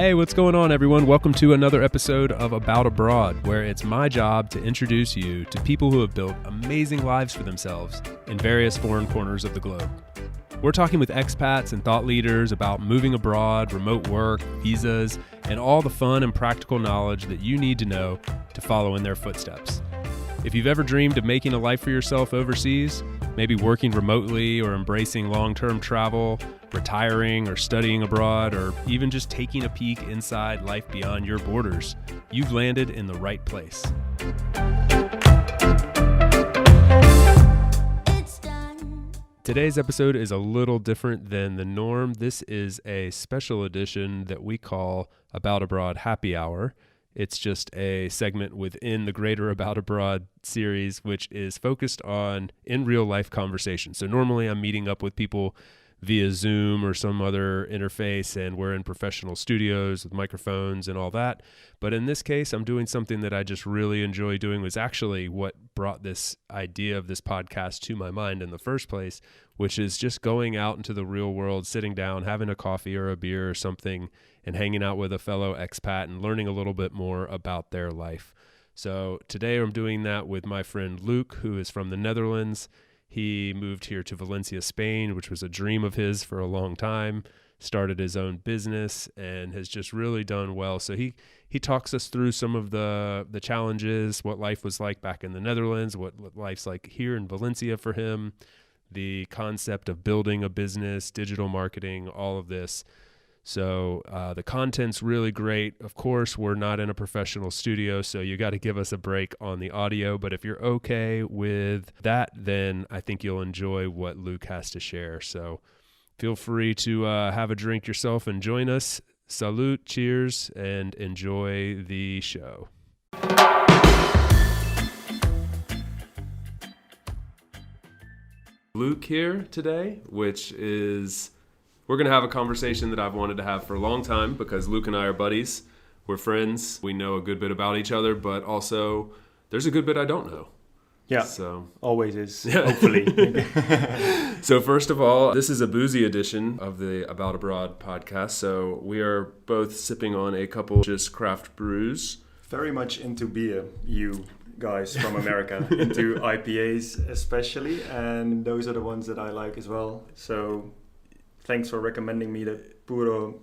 Hey, what's going on, everyone? Welcome to another episode of About Abroad, where it's my job to introduce you to people who have built amazing lives for themselves in various foreign corners of the globe. We're talking with expats and thought leaders about moving abroad, remote work, visas, and all the fun and practical knowledge that you need to know to follow in their footsteps. If you've ever dreamed of making a life for yourself overseas, maybe working remotely or embracing long-term travel, retiring or studying abroad, or even just taking a peek inside life beyond your borders, you've landed in the right place. Today's episode is a little different than the norm. This is a special edition that we call About Abroad Happy Hour. It's just a segment within the greater About Abroad series, which is focused on in real life conversations. So normally I'm meeting up with people via Zoom or some other interface, and we're in professional studios with microphones and all that. But in this case, I'm doing something that I just really enjoy doing, was actually what brought this idea of this podcast to my mind in the first place, which is just going out into the real world, sitting down, having a coffee or a beer or something, and hanging out with a fellow expat and learning a little bit more about their life. So today I'm doing that with my friend Luuk, who is from the Netherlands. He moved here to Valencia, Spain, which was a dream of his for a long time, started his own business, and has just really done well. So he talks us through some of the challenges, what life was like back in the Netherlands, what life's like here in Valencia for him, the concept of building a business, digital marketing, all of this. So the content's really great. Of course, we're not in a professional studio, so you got to give us a break on the audio. But if you're okay with that, then I think you'll enjoy what Luuk has to share. So feel free to have a drink yourself and join us. Salute, cheers, and enjoy the show. Luuk here today, which is... We're going to have a conversation that I've wanted to have for a long time because Luuk and I are buddies. We're friends. We know a good bit about each other, but also there's a good bit I don't know. Yeah, so always is, hopefully. So first of all, this is a boozy edition of the About Abroad podcast. So we are both sipping on a couple just craft brews. Very much into beer, you guys from America, into IPAs especially, and those are the ones that I like as well. So... thanks for recommending me the Puro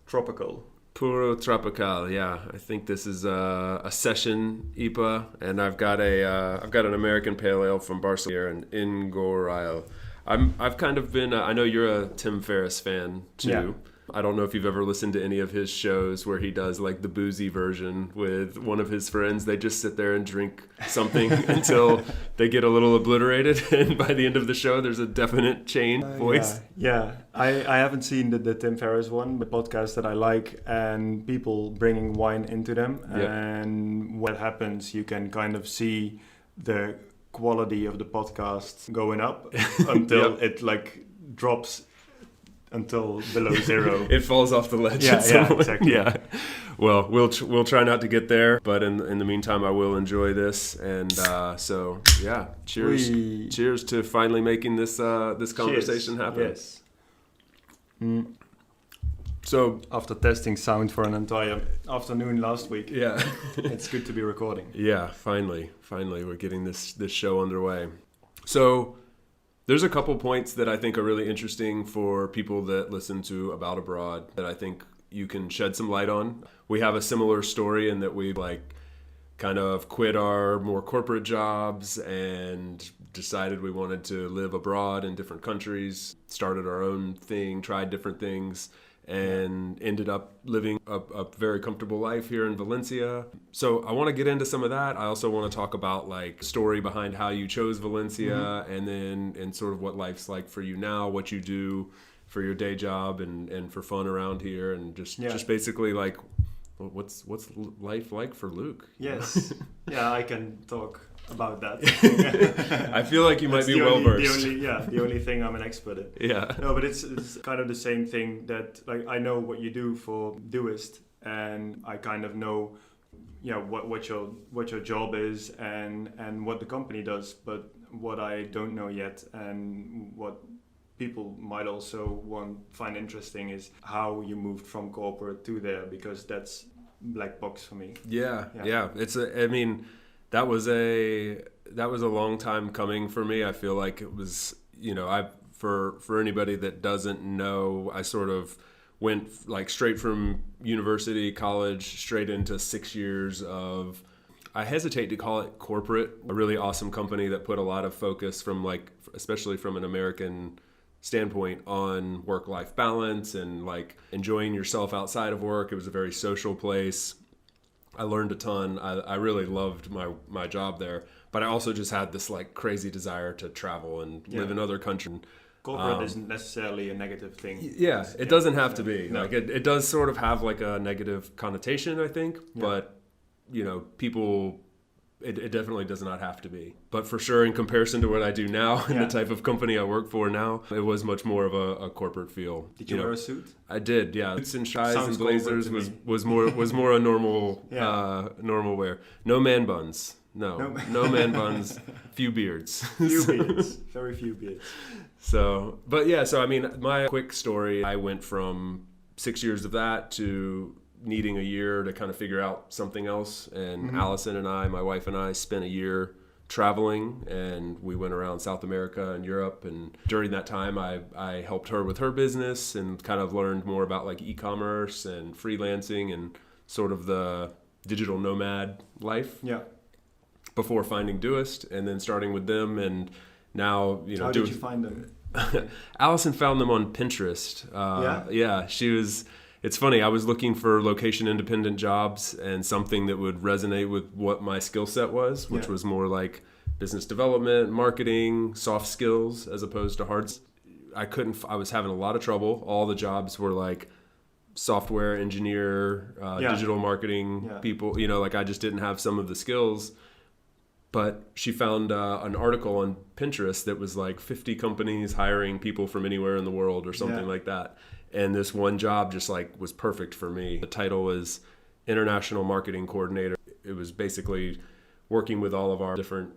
Tropical. Puro Tropical, yeah. I think this is a session IPA, and I've got an American Pale Ale from Barcelona and Ingoril. I've kind of been. I know you're a Tim Ferriss fan too. Yeah. I don't know if you've ever listened to any of his shows where he does like the boozy version with one of his friends. They just sit there and drink something until they get a little obliterated. And by the end of the show, there's a definite change voice. Yeah. I haven't seen the Tim Ferriss one, but podcast that I like, and people bringing wine into them. Yep. And what happens, you can kind of see the quality of the podcast going up until yep. It like drops until below zero. It falls off the ledge. Yeah, exactly. Yeah. Well, we'll try not to get there, but in the meantime, I will enjoy this. And so yeah, cheers to finally making this conversation happen. Yes. So after testing sound for an entire afternoon last week, yeah, it's good to be recording. Yeah, finally, we're getting this show underway. So. There's a couple points that I think are really interesting for people that listen to About Abroad that I think you can shed some light on. We have a similar story in that we kind of quit our more corporate jobs and decided we wanted to live abroad in different countries, started our own thing, tried different things, and ended up living a very comfortable life here in Valencia. So I want to get into some of that. I also want to talk about story behind how you chose Valencia, and sort of what life's like for you now, what you do for your day job and for fun around here, and just basically what's life like for Luuk? Yes. Yeah, I can talk about that. I feel like you might be well versed. The only thing I'm an expert in. Yeah. No, but it's kind of the same thing that I know what you do for Doist, and I kind of know what your job is and what the company does, but what I don't know yet and what people might also find interesting is how you moved from corporate to there, because that's black box for me. Yeah. That was a long time coming for me. I feel like it was, for anybody that doesn't know, I sort of went like straight from university, college, straight into 6 years of, I hesitate to call it corporate, a really awesome company that put a lot of focus from like, especially from an American standpoint, on work-life balance and like enjoying yourself outside of work. It was a very social place. I learned a ton. I really loved my job there, but I also just had this like crazy desire to travel and live in other countries. Corporate isn't necessarily a negative thing. Yeah, it doesn't have to be. No. Like it does sort of have like a negative connotation, I think, but people, it definitely does not have to be. But for sure, in comparison to what I do now and the type of company I work for now, it was much more of a corporate feel. Did you wear a suit? I did, yeah. Suits and ties and blazers was more a normal normal wear. No man buns. No man buns. Few beards. Very few beards. So I mean, my quick story, I went from 6 years of that to needing a year to kind of figure out something else. And Allison and I, my wife and I, spent a year traveling, and we went around South America and Europe. And during that time, I helped her with her business and kind of learned more about like e-commerce and freelancing and sort of the digital nomad life. Yeah. Before finding Doist and then starting with them, and now How did you find them? Allison found them on Pinterest. Yeah, she was. It's funny. I was looking for location independent jobs and something that would resonate with what my skill set was, which was more like business development, marketing, soft skills as opposed to hard. I was having a lot of trouble. All the jobs were like software engineer, digital marketing people. Like I just didn't have some of the skills. But she found an article on Pinterest that was like 50 companies hiring people from anywhere in the world or something like that. And this one job just like was perfect for me. The title was International Marketing Coordinator. It was basically working with all of our different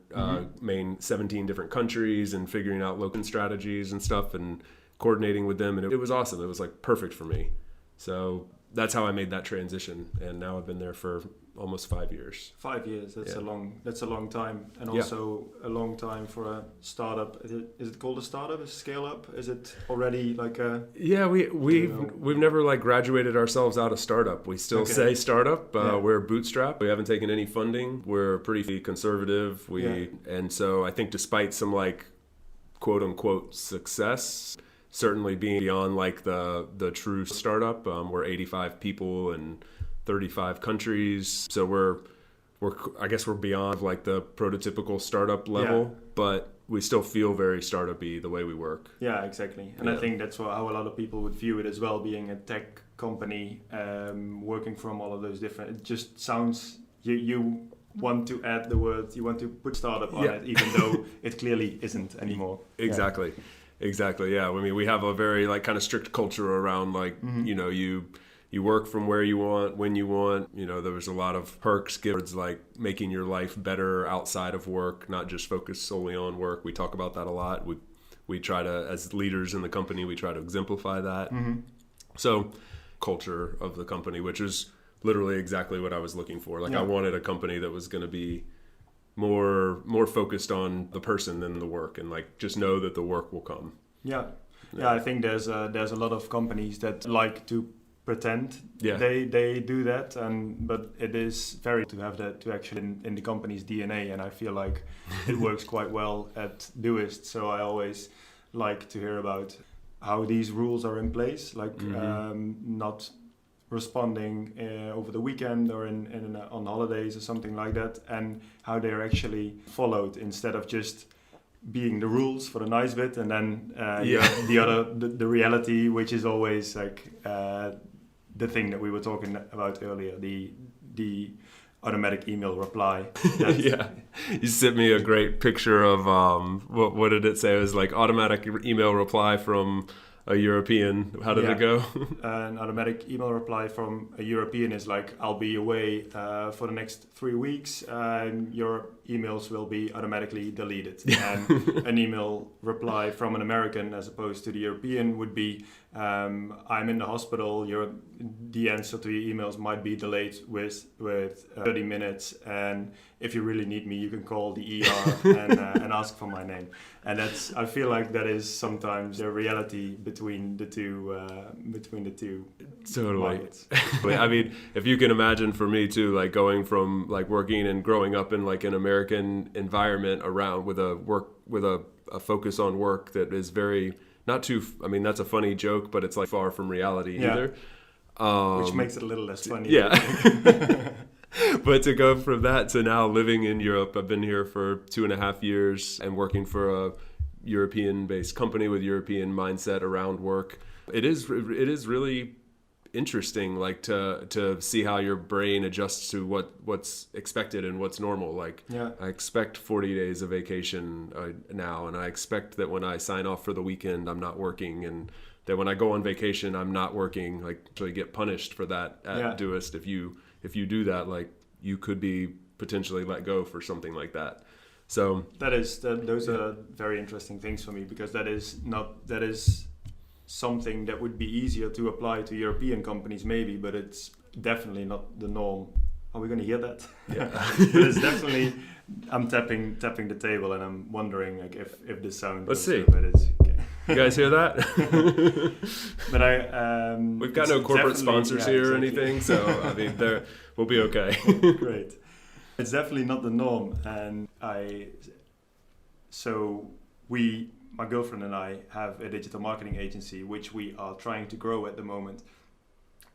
main 17 different countries and figuring out local strategies and stuff and coordinating with them. And it was awesome. It was like perfect for me. So that's how I made that transition. And now I've been there for almost 5 years. 5 years. That's a long time, and also a long time for a startup. Is it called a startup? A scale up? Is it already like a? Yeah, we've never like graduated ourselves out of startup. We still say startup. We're bootstrap. We haven't taken any funding. We're pretty conservative. And so I think despite some like quote unquote success, certainly being beyond like the true startup, we're 85 people and 35 countries. So we're I guess we're beyond like the prototypical startup level, but we still feel very startup-y the way we work. Yeah, exactly. And I think that's how a lot of people would view it as well, being a tech company, working from all of those different, it just sounds, you want to add the word, you want to put startup on it, even though it clearly isn't anymore. Exactly. Yeah. I mean, we have a very like kind of strict culture around like, you work from where you want, when you want. There was a lot of perks given, like making your life better outside of work, not just focus solely on work. We talk about that a lot. We try to, as leaders in the company, we try to exemplify that. So culture of the company, which is literally exactly what I was looking for. Like I wanted a company that was going to be more focused on the person than the work, and like just know that the work will come. Yeah, I think there's a lot of companies that like to pretend they do that, but it is very to have that to actually in the company's DNA, and I feel like it works quite well at Doist. So I always like to hear about how these rules are in place, like not responding over the weekend or on holidays or something like that, and how they're actually followed instead of just being the rules for the nice bit, and then the reality, which is always like the thing that we were talking about earlier, the automatic email reply. You sent me a great picture of what did it say? It was like automatic email reply from a European. How did it go? An automatic email reply from a European is like, I'll be away for the next 3 weeks and your emails will be automatically deleted. And an email reply from an American as opposed to the European would be, I'm in the hospital, the answer to your emails might be delayed with 30 minutes, and if you really need me, you can call the ER and ask for my name. And I feel like that is sometimes the reality between the two totally markets. I mean, if you can imagine, for me too, like going from like working and growing up in like an American environment around with a focus on work that is very not too, I mean, that's a funny joke, but it's like far from reality either. Which makes it a little less funny. Yeah. But to go from that to now living in Europe, I've been here for 2.5 years and working for a European-based company with European mindset around work. It is really interesting, like to see how your brain adjusts to what's expected and what's normal. Like I expect 40 days of vacation now, and I expect that when I sign off for the weekend, I'm not working, and that when I go on vacation, I'm not working. Like, actually get punished for that at Doist. If you do that, like you could be potentially let go for something like that. So those are very interesting things for me, because that is something that would be easier to apply to European companies maybe, but it's definitely not the norm. Are we going to hear that? Yeah. But it's definitely, I'm tapping the table and I'm wondering like if the sound. Let's see. Okay. You guys hear that? But we've got no corporate sponsors here or anything, so I mean, we'll be okay. Great. It's definitely not the norm, and my girlfriend and I have a digital marketing agency which we are trying to grow at the moment,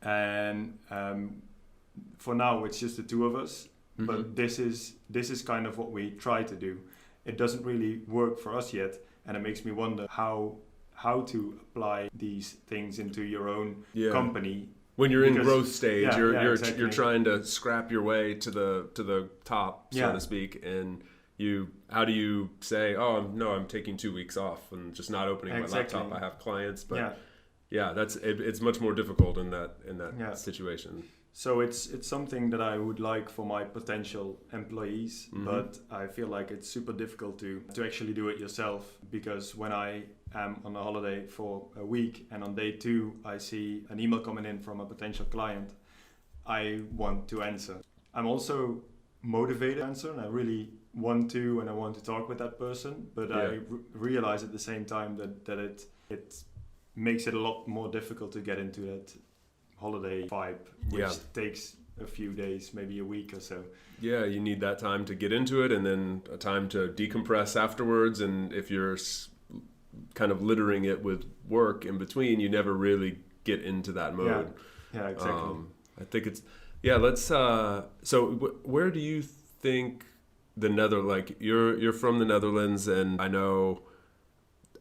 and for now it's just the two of us. Mm-hmm. But this is kind of what we try to do. It doesn't really work for us yet, and it makes me wonder how to apply these things into your own company. When you're in growth stage, you're trying to scrap your way to the top, so to speak, and how do you say, oh no, I'm taking 2 weeks off and just not opening my laptop? I have clients, but it's much more difficult in that situation. So it's something that I would like for my potential employees, mm-hmm. but I feel like it's super difficult to actually do it yourself, because when I am on a holiday for a week and on day 2 I see an email coming in from a potential client, I want to answer. I'm also motivated to answer, and I really want to, and I want to talk with that person, but I realize at the same time that it makes it a lot more difficult to get into that holiday vibe, which takes a few days, maybe a week or so. Yeah, you need that time to get into it, and then a time to decompress afterwards. And if you're kind of littering it with work in between, you never really get into that mode. Yeah, exactly. I think it's let's so where do you think the like you're from the Netherlands, and I know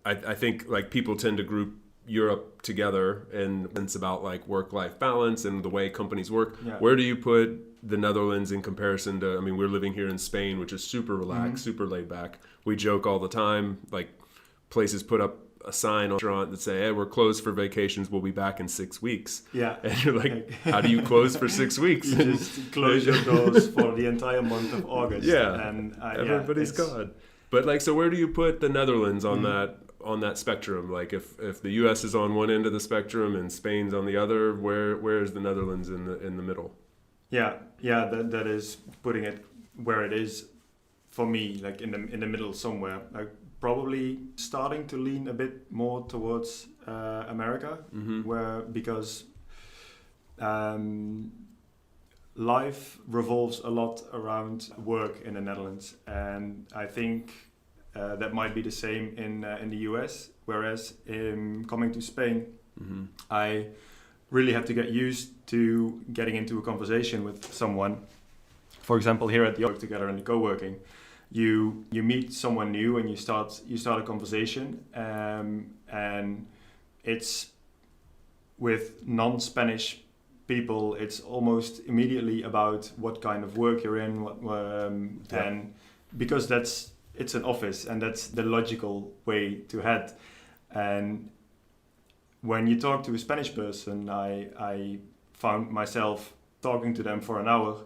I think like people tend to group Europe together, and it's about like work-life balance and the way companies work. Where do you put the Netherlands in comparison to, I mean, we're living here in Spain, which is super relaxed, super laid back. We joke all the time, like places put up a sign on the restaurant that say, hey, we're closed for vacations, we'll be back in 6 weeks. And you're like, how do you close for 6 weeks? You just close your doors for the entire month of August. And everybody's gone. But like, so where do you put the Netherlands on that spectrum? Like if the US is on one end of the spectrum and Spain's on the other, where is the Netherlands in the middle? That is putting it where it is for me, like in the middle somewhere. Like probably starting to lean a bit more towards America, because life revolves a lot around work in the Netherlands, and I think that might be the same in the US. Whereas in coming to Spain, I really had to get used to getting into a conversation with someone. For example, here at the work together in the co-working, you meet someone new and you start a conversation, and it's with non-Spanish people. It's almost immediately about what kind of work you're in, and because it's an office and that's the logical way to head. And when you talk to a Spanish person, I found myself talking to them for an hour,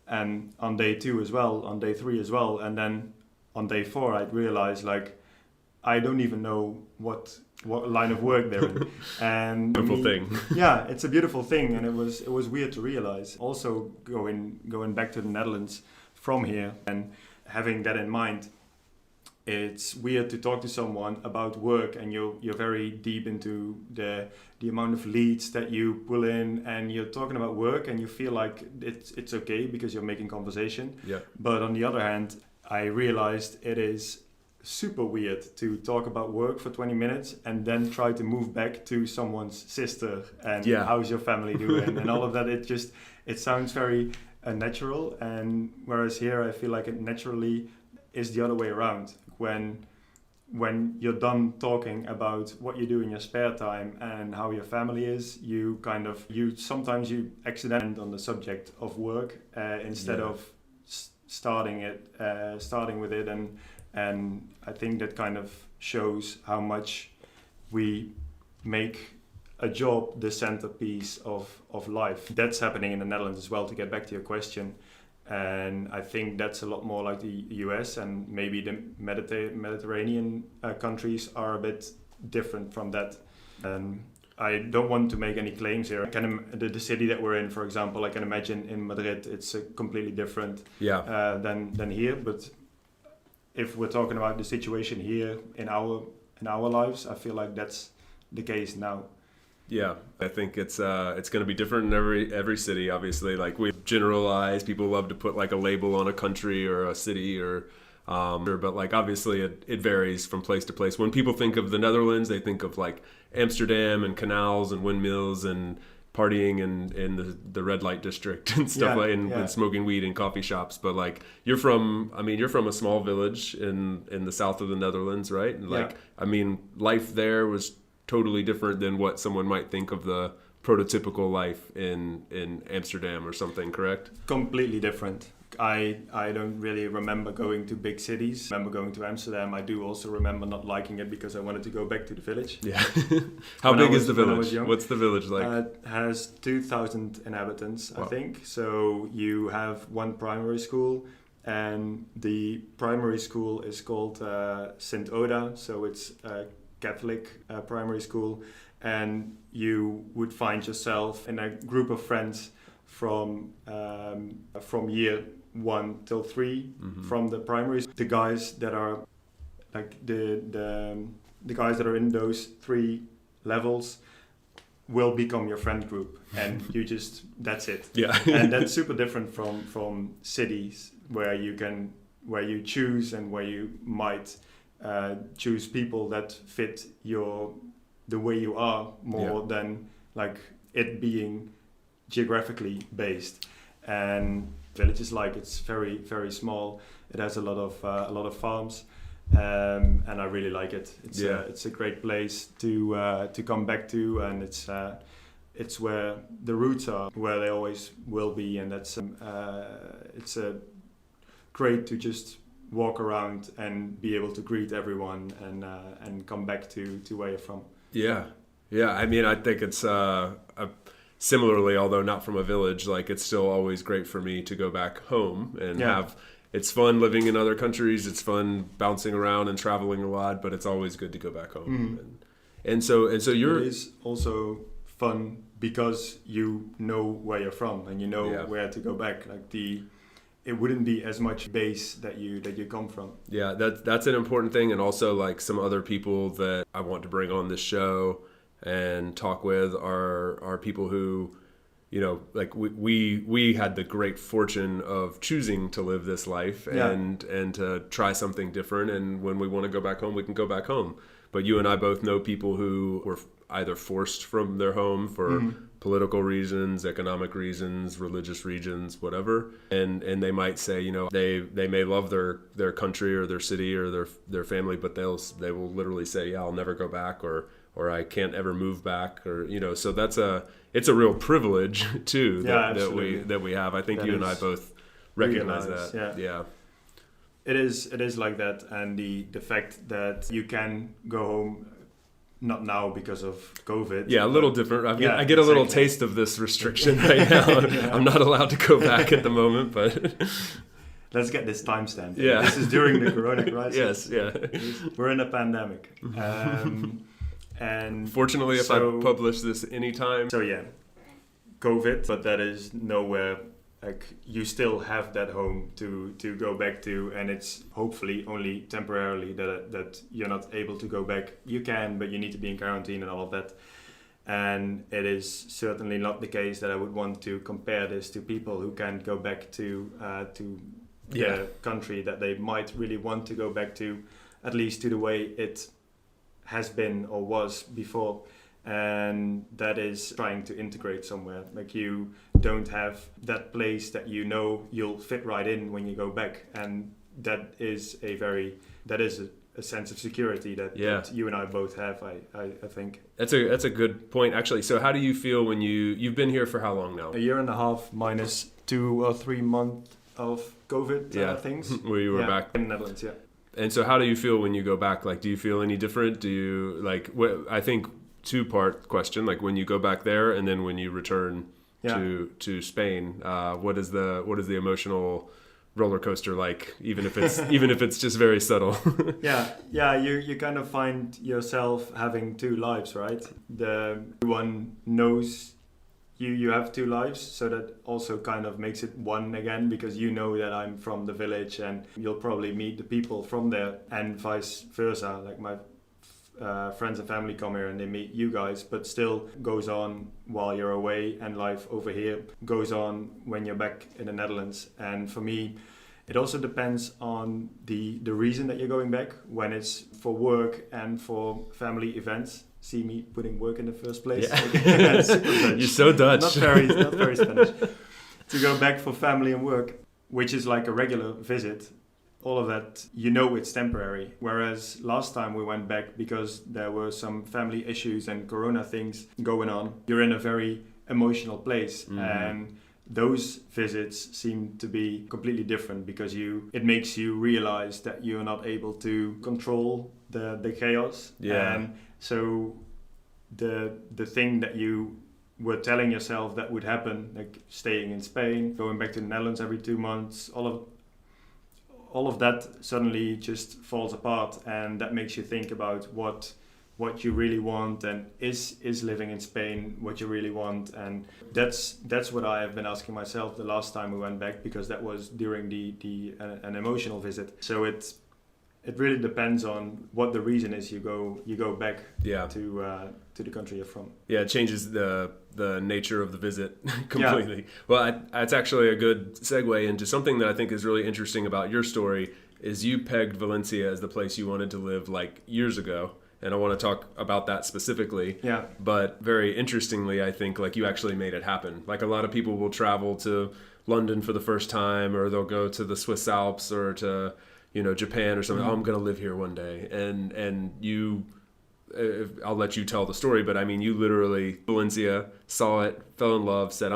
and on day 2 as well, on day 3 as well, and then on day 4 I'd realize like I don't even know what line of work they're in. And beautiful thing. Yeah, it's a beautiful thing, and it was weird to realize. Also going back to the Netherlands from here and having that in mind, it's weird to talk to someone about work and you're very deep into the amount of leads that you pull in, and you're talking about work and you feel like it's okay because you're making conversation. Yeah. But on the other hand, I realized it is super weird to talk about work for 20 minutes and then try to move back to someone's sister and how's your family doing and all of that. It sounds very natural, and whereas here I feel like it naturally is the other way around. When you're done talking about what you do in your spare time and how your family is, you sometimes accidentally on the subject of work instead of starting with it, and I think that kind of shows how much we make a job the centerpiece of life. That's happening in the Netherlands as well, to get back to your question. And I think that's a lot more like the US, and maybe the Mediterranean countries are a bit different from that. And I don't want to make any claims here. The city that we're in, for example, I can imagine in Madrid, it's completely different than here. But if we're talking about the situation here in our lives, I feel like that's the case now. Yeah, I think it's going to be different in every city. Obviously, like we generalize, people love to put like a label on a country or a city but like obviously it varies from place to place. When people think of the Netherlands, they think of like Amsterdam and canals and windmills and partying in the red light district and stuff and smoking weed in coffee shops. But like you're from a small village in the south of the Netherlands, right? And like I mean, life there was totally different than what someone might think of the prototypical life in Amsterdam or something, correct? Completely different. I don't really remember going to big cities. I remember going to Amsterdam. I do also remember not liking it because I wanted to go back to the village. Yeah. How big is the village? What's the village like? It has 2,000 inhabitants, wow. I think. So you have one primary school, and the primary school is called St. Oda. So it's a Catholic primary school, and you would find yourself in a group of friends from year 1 till 3 from the primary. The guys that are like the guys that are in those 3 levels will become your friend group, and that's it. Yeah. And that's super different from cities where you choose and where you might choose people that fit the way you are more than like it being geographically based. And villages, like, it's very, very small. It has a lot of farms, and I really like it. It's a great place to come back to, and it's where the roots are, where they always will be, and that's it's great to just walk around and be able to greet everyone and come back to where you're from. Yeah. I mean, I think it's similarly, although not from a village, like it's still always great for me to go back home and it's fun living in other countries. It's fun bouncing around and traveling a lot, but it's always good to go back home. And so it is also fun because you know where you're from and you know where to go back. Like it wouldn't be as much base that you come from. Yeah, that's an important thing. And also, like, some other people that I want to bring on this show and talk with are people who, you know, like we had the great fortune of choosing to live this life and to try something different. And when we want to go back home, we can go back home. But you and I both know people who were either forced from their home for political reasons, economic reasons, religious reasons, whatever. And they might say, you know, they may love their country or their city or their family, but they will literally say, yeah, I'll never go back, or I can't ever move back, or, you know. So it's a real privilege too that we have. I think you and I both recognize that. Yeah. It is like that, and the fact that you can go home not now because of COVID. Yeah, a little different. I get a little taste of this restriction right now. I'm not allowed to go back at the moment, but let's get this timestamp. Yeah, this is during the Corona crisis. Yes, yeah. We're in a pandemic, and fortunately, if I publish this anytime. So yeah, COVID, but that is nowhere. Like you still have that home to go back to, and it's hopefully only temporarily that you're not able to go back. You can, but you need to be in quarantine and all of that. And it is certainly not the case that I would want to compare this to people who can't go back to the country that they might really want to go back to, at least to the way it has been or was before. And that is trying to integrate somewhere. Like you don't have that place that you know you'll fit right in when you go back, and that is a sense of security that you and I both have. I think that's a good point actually. So how do you feel when you've been here for how long now? A year and a half minus 2 or 3 months of COVID things. Where you were back in the Netherlands, yeah. And so how do you feel when you go back? Like, do you feel any different? Do you I think 2-part question, like when you go back there and then when you return to Spain, what is the emotional roller coaster like, even if it's just very subtle? you kind of find yourself having 2 lives, right? The one knows you have 2 lives, so that also kind of makes it one again, because you know that I'm from the village and you'll probably meet the people from there, and vice versa. Like my friends and family come here and they meet you guys, but still goes on while you're away, and life over here goes on when you're back in the Netherlands. And for me, it also depends on the reason that you're going back. When it's for work and for family events, see me putting work in the first place. Yeah. You're so Dutch. Not very Spanish. To go back for family and work, which is like a regular visit, all of that, it's temporary. Whereas last time we went back, because there were some family issues and Corona things going on, you're in a very emotional place. Mm-hmm. And those visits seem to be completely different, because it makes you realize that you're not able to control the chaos. Yeah. And so the thing that you were telling yourself that would happen, like staying in Spain, going back to the Netherlands every 2 months, all of that suddenly just falls apart, and that makes you think about what you really want, and is living in Spain what you really want. And that's what I have been asking myself the last time we went back, because that was during an emotional visit. So it really depends on what the reason is you go back to the country you're from. Yeah, it changes the nature of the visit completely. Yeah. Well, it's actually a good segue into something that I think is really interesting about your story. Is you pegged Valencia as the place you wanted to live like years ago, and I want to talk about that specifically. Yeah. But very interestingly, I think like you actually made it happen. Like a lot of people will travel to London for the first time, or they'll go to the Swiss Alps or to Japan or something. Mm-hmm. Oh, I'm going to live here one day. And you, I'll let you tell the story, but I mean, you literally, Valencia, saw it, fell in love, said,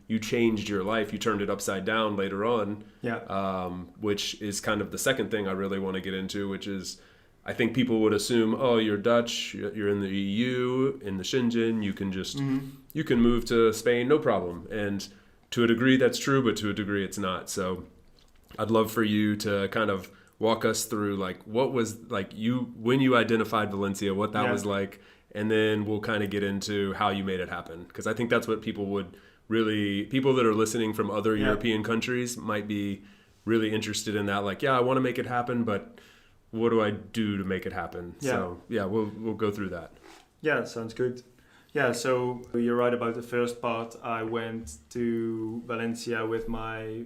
you changed your life. You turned it upside down later on. Yeah. Which is kind of the second thing I really want to get into, which is, I think people would assume, oh, you're Dutch, you're in the EU, in the Schengen, you can just, you can move to Spain, no problem. And to a degree that's true, but to a degree it's not. So I'd love for you to kind of walk us through like what was like when you identified Valencia, what that was like, and then we'll kind of get into how you made it happen. Because I think that's what people that are listening from other European countries might be really interested in that. Like, I want to make it happen, but what do I do to make it happen? Yeah. So we'll go through that. Yeah, sounds good. Yeah, so you're right about the first part. I went to Valencia with my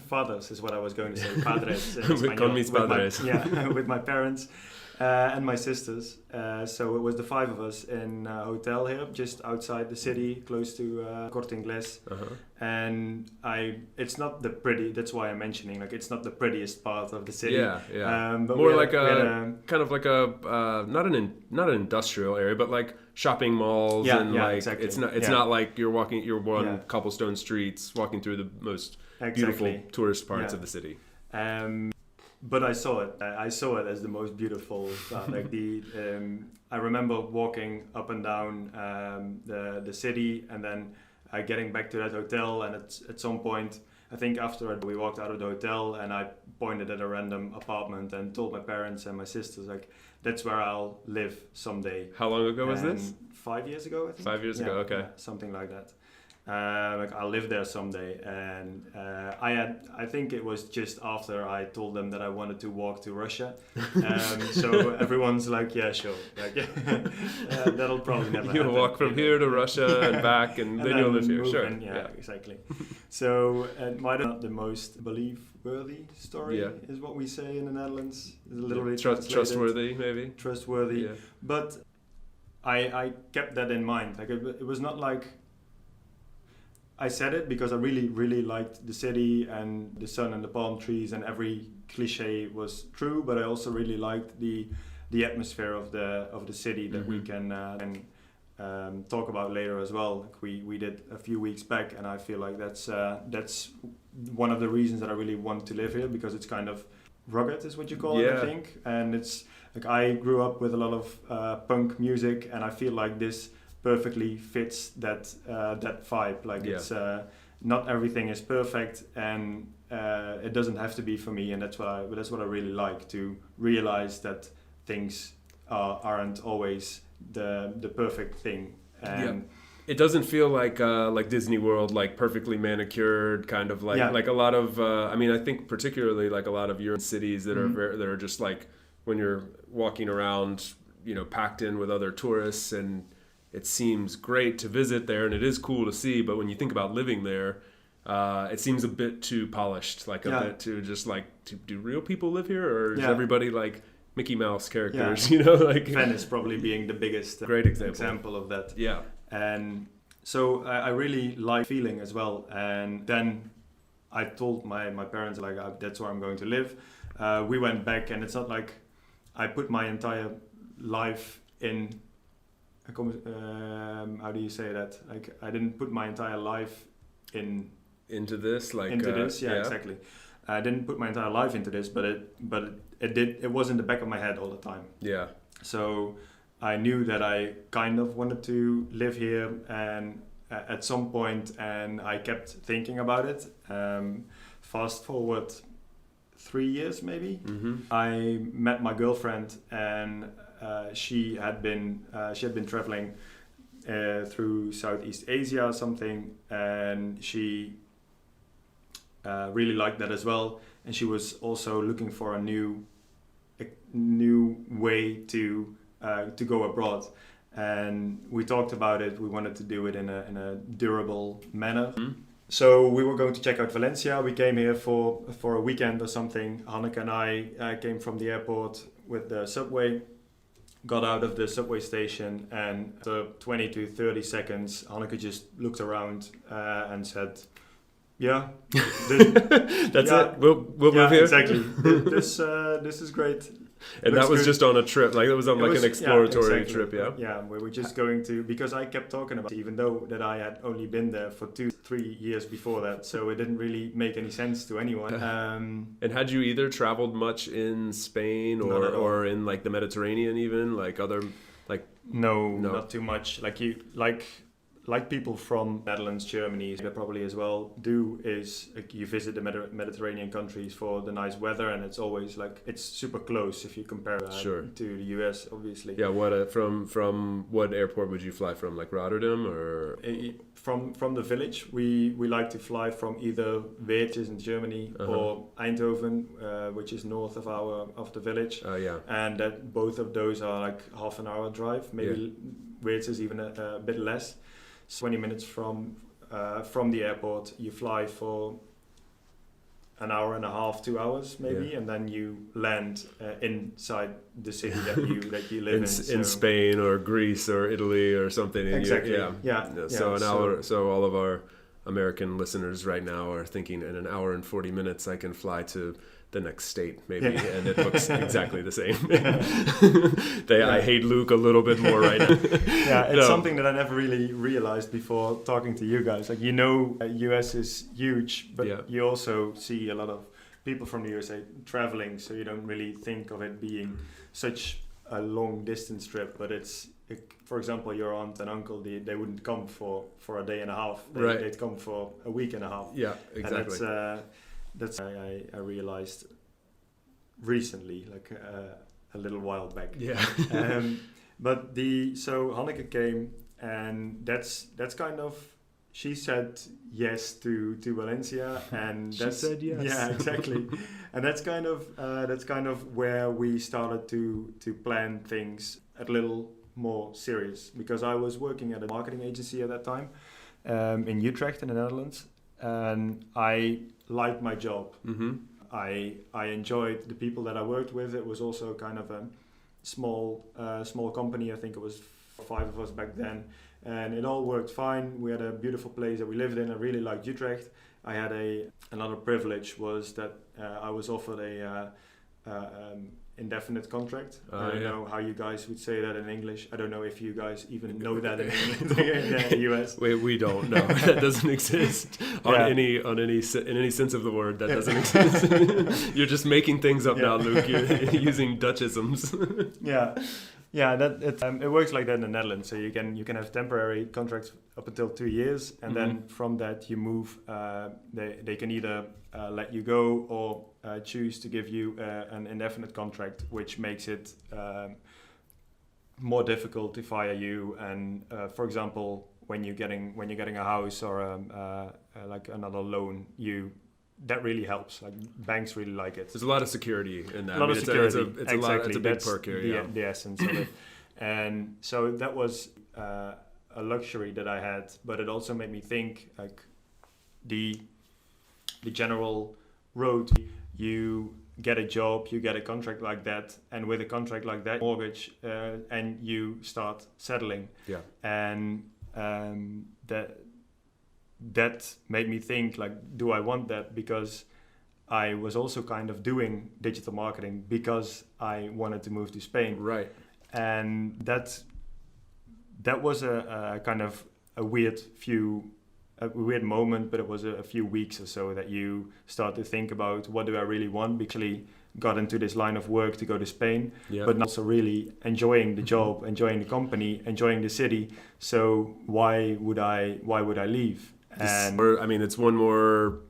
fathers, is what I was going to say. Padres. Con mis padres. With my parents and my sisters. So it was the 5 of us in a hotel here, just outside the city, close to Corte Inglés. Uh-huh. And it's not the pretty. That's why I'm mentioning it's not the prettiest part of the city. Yeah. But more like kind of like a not an industrial area, but like shopping malls exactly. It's not like you're on cobblestone streets walking through the most beautiful tourist parts of the city. But I saw it. I saw it as the most beautiful. Like I remember walking up and down the city, and then getting back to that hotel. And at some point, I think after we walked out of the hotel, and I pointed at a random apartment and told my parents and my sisters, like, that's where I'll live someday. How long ago was this? 5 years ago, I think. 5 years ago, okay. Yeah, something like that. Like, I'll live there someday. And I think it was just after I told them that I wanted to walk to Russia. So everyone's like, yeah, sure. Like, that'll probably never happen. You'll walk from here to Russia and back, and then you'll live here. Sure. Yeah, exactly. So it might have not the most belief-worthy story, is what we say in the Netherlands. It's literally trustworthy, maybe. Trustworthy. Yeah. But I kept that in mind. Like, it was not like I said it because I really, really liked the city and the sun and the palm trees, and every cliche was true. But I also really liked the atmosphere of the city that we can talk about later as well. Like we did a few weeks back, and I feel like that's one of the reasons that I really want to live here, because it's kind of rugged, is what you call it, I think. And it's like, I grew up with a lot of punk music, and I feel like this perfectly fits that vibe. Like, it's not everything is perfect, and it doesn't have to be for me. And that's what I really like, to realize that things aren't always the perfect thing. And it doesn't feel like Disney World, like perfectly manicured, kind of like a lot of I mean, I think particularly like a lot of European cities that are just like, when you're walking around, packed in with other tourists, and it seems great to visit there, and it is cool to see, but when you think about living there, it seems a bit too polished, like a bit too just like, do real people live here, or is everybody like Mickey Mouse characters, like Venice probably being the biggest great example of that. Yeah. And so I really like feeling as well. And then I told my parents, like, that's where I'm going to live. We went back, and it's not like I put my entire life in, how do you say that? Like, I didn't put my entire life into this, like exactly. I didn't put my entire life into this, but it was in the back of my head all the time. Yeah. So I knew that I kind of wanted to live here, and at some point, and I kept thinking about it. Fast forward 3 years maybe, I met my girlfriend, and she had been traveling through Southeast Asia or something, and she really liked that as well. And she was also looking for a new way to go abroad. And we talked about it. We wanted to do it in a durable manner. So we were going to check out Valencia. We came here for a weekend or something. Hanneke and I came from the airport with the subway, got out of the subway station, and after 20 to 30 seconds, Hanneke just looked around and said, "Yeah, that's it. We'll move here." Exactly. This is great. And looks that was good. Just on a trip, like it was on an exploratory trip, Yeah, we were just going to, because I kept talking about it, even though that I had only been there for 2-3 years before that, so it didn't really make any sense to anyone. And had you either traveled much in Spain or in like the Mediterranean, even like other like? No, not too much. Like people from Netherlands, Germany, they probably as well do, is like, you visit the Mediterranean countries for the nice weather, and it's always like, it's super close if you compare to the US, obviously. Yeah, what from what airport would you fly from? Like Rotterdam or? From the village, we like to fly from either Weert in Germany or Eindhoven, which is north of the village. And that both of those are like half an hour drive. Maybe Weert is even a bit less. 20 minutes from the airport, you fly for an hour and a half, 2 hours maybe, and then you land inside the city that you live in Spain or Greece or Italy or something. Exactly. So all of our American listeners right now are thinking, in an hour and 40 minutes I can fly to the next state maybe, and it looks exactly the same. I hate Luke a little bit more right now. It's something that I never really realized before talking to you guys. Like, US is huge, but you also see a lot of people from the USA traveling, so you don't really think of it being such a long distance trip. But for example, your aunt and uncle, they wouldn't come for a day and a half. They'd come for a week and a half. Yeah, exactly. And that's I realized recently, like a little while back. Yeah. So Hanneke came, and that's kind of, she said yes to Valencia, and she said yes. Yeah, exactly. And that's kind of where we started to plan things a little more serious, because I was working at a marketing agency at that time in Utrecht in the Netherlands, and I liked my job. Mm-hmm. I enjoyed the people that I worked with. It was also kind of a small company. I think it was 5 of us back then, and it all worked fine. We had a beautiful place that we lived in. I really liked Utrecht. I had another privilege was that I was offered a indefinite contract. I don't know how you guys would say that in English. I don't know if you guys even know that in the US. We don't know. That doesn't exist in any sense of the word. That doesn't exist. You're just making things up now, Luke. You're using Dutchisms. It works like that in the Netherlands. So you can have temporary contracts up until 2 years, and then from that you move. They can either let you go or choose to give you an indefinite contract, which makes it more difficult to fire you. And for example, when you're getting a house or like another loan, that really helps. Like banks really like it. There's a lot of security in that. A lot of security. It's a big perk here. The essence of it. And so that was a luxury that I had, but it also made me think, like the general road. You get a job, you get a contract like that, and with a contract like that, mortgage, and you start settling. Yeah. And that made me think, like, do I want that? Because I was also kind of doing digital marketing because I wanted to move to Spain. Right. And that was a kind of a weird moment, but it was a few weeks or so that you start to think about, what do I really want? Actually got into this line of work to go to Spain, but also really enjoying the job, enjoying the company, enjoying the city. So why would I leave? And it's one more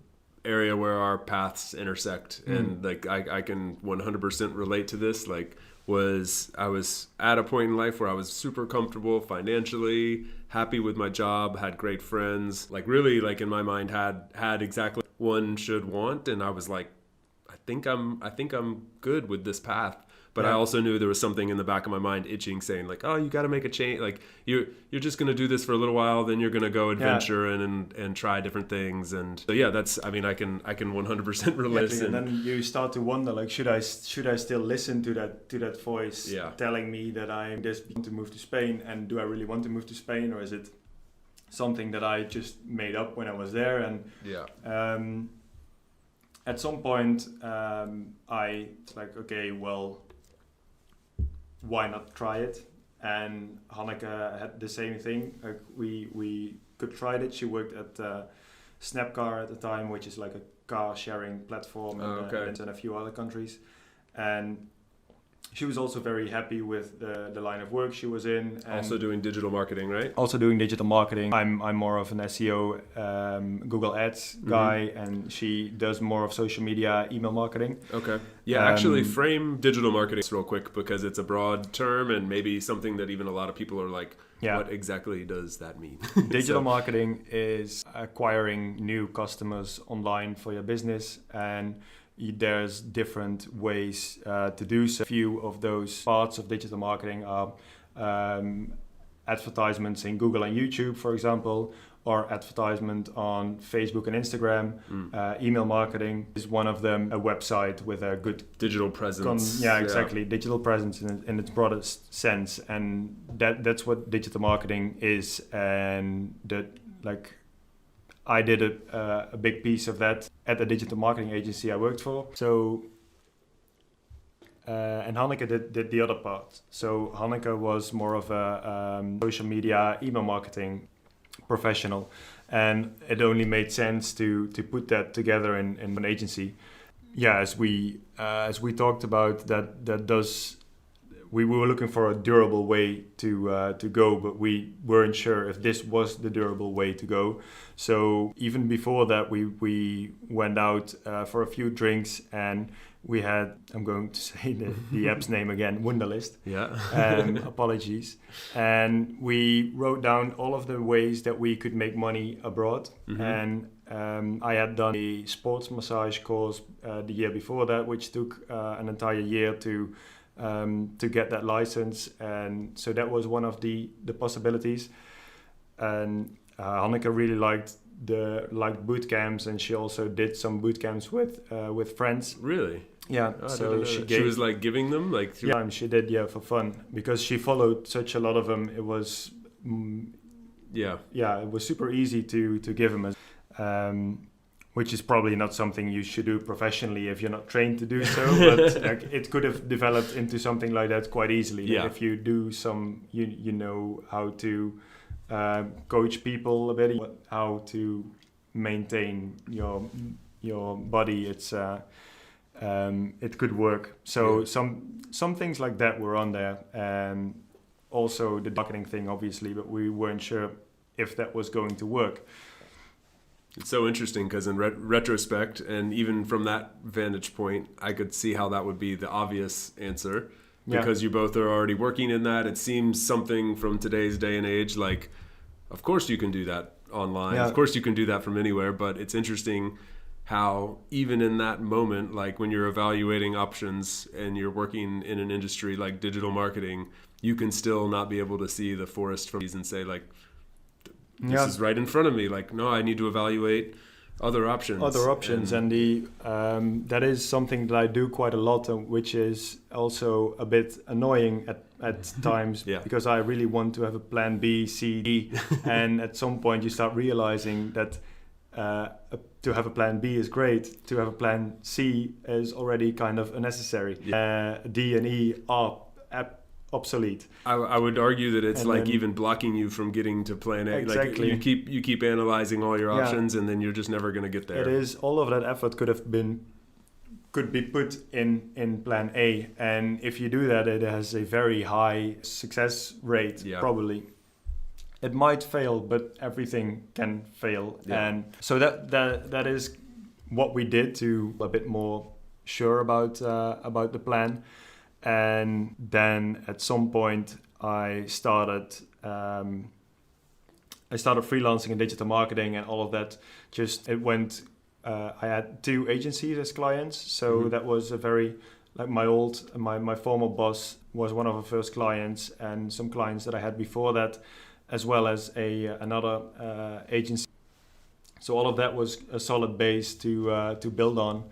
area where our paths intersect, and like I can 100% relate to this. Like, I was at a point in life where I was super comfortable financially, happy with my job, had great friends, like really, like in my mind had exactly what one should want, and I was like, I think I'm good with this path. But I also knew there was something in the back of my mind itching, saying like, oh, you got to make a change. Like you're just going to do this for a little while, then you're going to go adventure and try different things. And so I can 100% relate. Exactly. And then you start to wonder, like, should I still listen to that voice telling me that I just want to move to Spain, and do I really want to move to Spain, or is it something that I just made up when I was there? And at some point I was like, okay, well, why not try it? And Hanneke had the same thing. Like we could try it. She worked at Snapcar at the time, which is like a car sharing platform in a few other countries. And she was also very happy with the line of work she was in. And also doing digital marketing, right? Also doing digital marketing. I'm more of an SEO, Google Ads guy, and she does more of social media, email marketing. Okay. Yeah, actually frame digital marketing real quick, because it's a broad term and maybe something that even a lot of people are like, what exactly does that mean? Digital marketing is acquiring new customers online for your business, and there's different ways to do so. A few of those parts of digital marketing are advertisements in Google and YouTube, for example, or advertisement on Facebook and Instagram. Email marketing is one of them. A website with a good digital presence. Exactly. Digital presence in its broadest sense, and that's what digital marketing is. And I did a big piece of that at the digital marketing agency I worked for. So, and Hanneke did the other part. So Hanneke was more of a social media, email marketing professional, and it only made sense to put that together in an agency. yeah, as we talked about, we were looking for a durable way to go, but we weren't sure if this was the durable way to go. So even before that, we went out for a few drinks, and we had, I'm going to say the app's name again, Wunderlist. Yeah. Apologies. And we wrote down all of the ways that we could make money abroad. Mm-hmm. And I had done a sports massage course the year before that, which took an entire year to get that license. And so that was one of the possibilities. And Hanneke really liked boot camps, and she also did some boot camps with friends. Really? Yeah. Oh, so she was like giving them like through... Yeah, she did, for fun, because she followed such a lot of them. It was it was super easy to give them, which is probably not something you should do professionally if you're not trained to do so. But it could have developed into something like that quite easily. Yeah. If you do some, you know how to coach people a bit, how to maintain your body. It could work. So some things like that were on there, and also the marketing thing, obviously, but we weren't sure if that was going to work. It's so interesting because in retrospect, and even from that vantage point, I could see how that would be the obvious answer, because you both are already working in that. It seems something from today's day and age, like, of course you can do that online. Yeah. Of course you can do that from anywhere, but it's interesting how even in that moment, like when you're evaluating options and you're working in an industry like digital marketing, you can still not be able to see the forest from trees and say like, this is right in front of me. Like, no, I need to evaluate other options. And that is something that I do quite a lot, which is also a bit annoying at times, because I really want to have a plan B, C, D, and at some point you start realizing that to have a plan B is great. To have a plan C is already kind of unnecessary. D and E are obsolete. I would argue that it's even blocking you from getting to plan A. Exactly. Like you keep analyzing all your options, and then you're just never going to get there. It is, all of that effort could be put in plan A, and if you do that, it has a very high success rate. Probably it might fail, but everything can fail. And so that is what we did to a bit more sure about the plan. And then at some point I started freelancing in digital marketing, and all of that it went. I had 2 agencies as clients, so that was a very, like, my former boss was one of the first clients, and some clients that I had before that, as well as another agency. So all of that was a solid base to build on.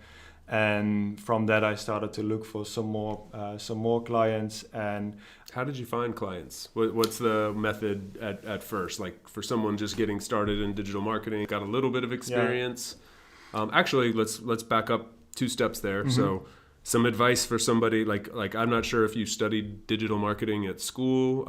And from that, I started to look for some more clients. And how did you find clients? What's the method at first? Like for someone just getting started in digital marketing, got a little bit of experience. Actually, let's back up 2 steps there. Mm-hmm. So some advice for somebody like I'm not sure if you studied digital marketing at school,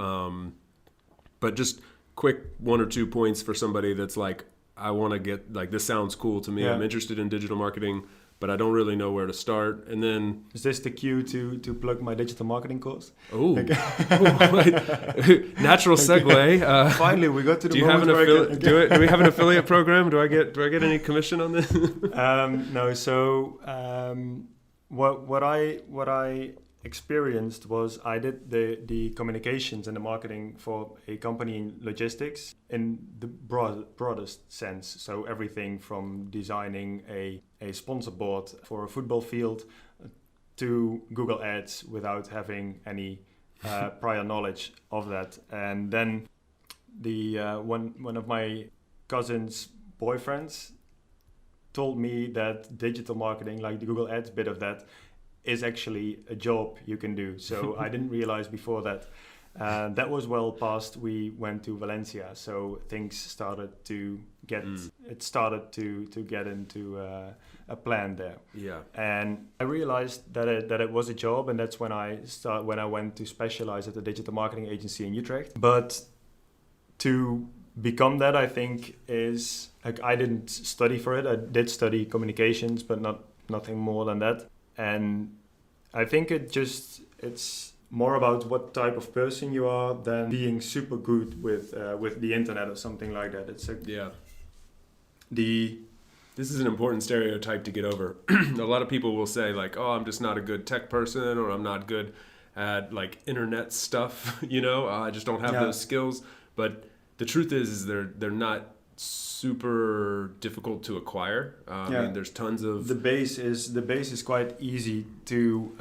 but just quick 1 or 2 points for somebody that's like, I want to get, like, this sounds cool to me. Yeah. I'm interested in digital marketing, but I don't really know where to start. And then... Is this the cue to plug my digital marketing course? Oh, natural segue. Finally, we got to the do we have an affiliate program? Do I get any commission on this? No. So what I experienced was I did the communications and the marketing for a company in logistics in the broadest sense. So everything from designing a sponsor board for a football field to Google Ads without having any prior knowledge of that. And then one of my cousin's boyfriends told me that digital marketing, like the Google Ads bit of that, is actually a job you can do. So I didn't realize before that. That was well past we went to Valencia. So things started to get, it started to get into a plan there. Yeah. And I realized that it was a job, and that's when I went to specialize at a digital marketing agency in Utrecht. But to become that, I think, is, like, I didn't study for it. I did study communications, but not nothing more than that. And I think it's more about what type of person you are than being super good with the internet or something like that. This is an important stereotype to get over. A lot of people will say like, oh, I'm just not a good tech person, or I'm not good at like internet stuff, I just don't have those skills. But the truth is they're not super difficult to acquire. I mean, there's tons of... The base is quite easy to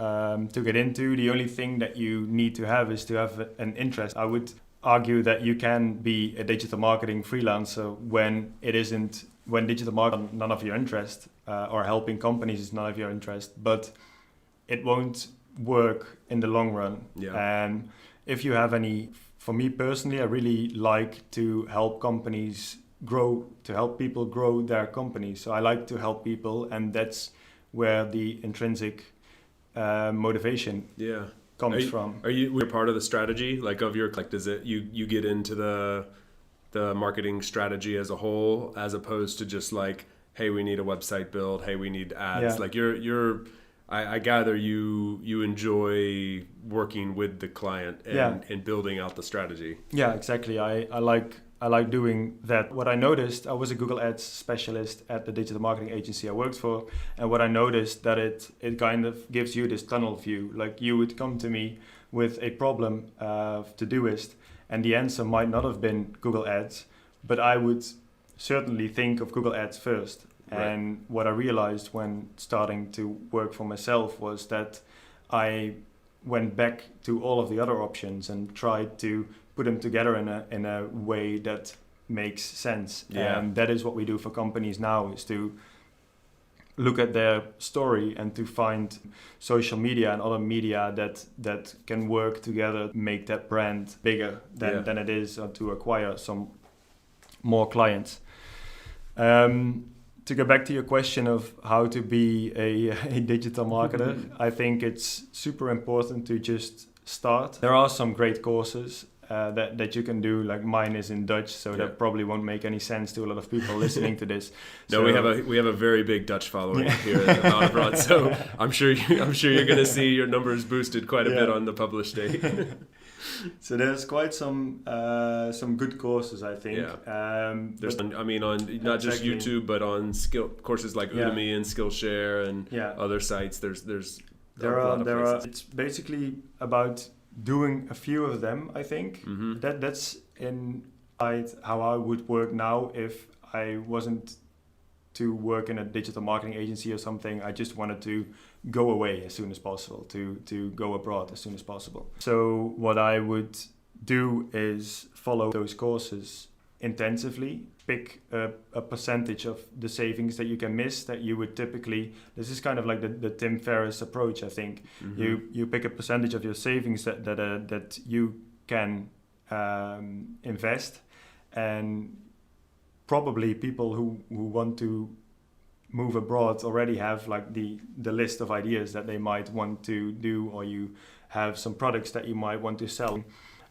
get into. The only thing that you need to have is to have an interest. I would argue that you can be a digital marketing freelancer when digital marketing is none of your interest, or helping companies is none of your interest, but it won't work in the long run. And if you have for me personally, I really like to help companies grow, to help people grow their companies. So I like to help people, and that's where the intrinsic motivation comes from. Are you part of the strategy, like of your, like, does it you get into the marketing strategy as a whole, as opposed to just like, hey, we need a website build, hey, we need ads? Like I gather you enjoy working with the client and building out the strategy. Yeah, exactly. I like doing that. What I noticed, I was a Google Ads specialist at the digital marketing agency I worked for, and what I noticed that it kind of gives you this tunnel view. Like, you would come to me with a problem of Todoist, and the answer might not have been Google Ads, but I would certainly think of Google Ads first. Right. And what I realized when starting to work for myself was that I went back to all of the other options and tried to put them together in a way that makes sense. And that is what we do for companies now, is to look at their story and to find social media and other media that can work together, make that brand bigger than it is, to acquire some more clients. To go back to your question of how to be a digital marketer, I think it's super important to just start. There are some great courses that you can do, like mine is in Dutch, so that probably won't make any sense to a lot of people listening to this. No, we have a very big Dutch following here at About Abroad, so I'm sure you're going to see your numbers boosted quite a bit on the published date. So there's quite some good courses, I think. There's, I mean, on not just YouTube, but on skill courses like Udemy and Skillshare and other sites. There are. It's basically about doing a few of them, I think. Mm-hmm. That's in how I would work now if I wasn't to work in a digital marketing agency or something. I just wanted to go away as soon as possible, to go abroad as soon as possible. So what I would do is follow those courses intensively, pick a percentage of the savings that you can miss that you would typically, this is kind of like the Tim Ferriss approach, I think. Mm-hmm. You pick a percentage of your savings that you can invest, and probably people who want to move abroad already have like the list of ideas that they might want to do, or you have some products that you might want to sell.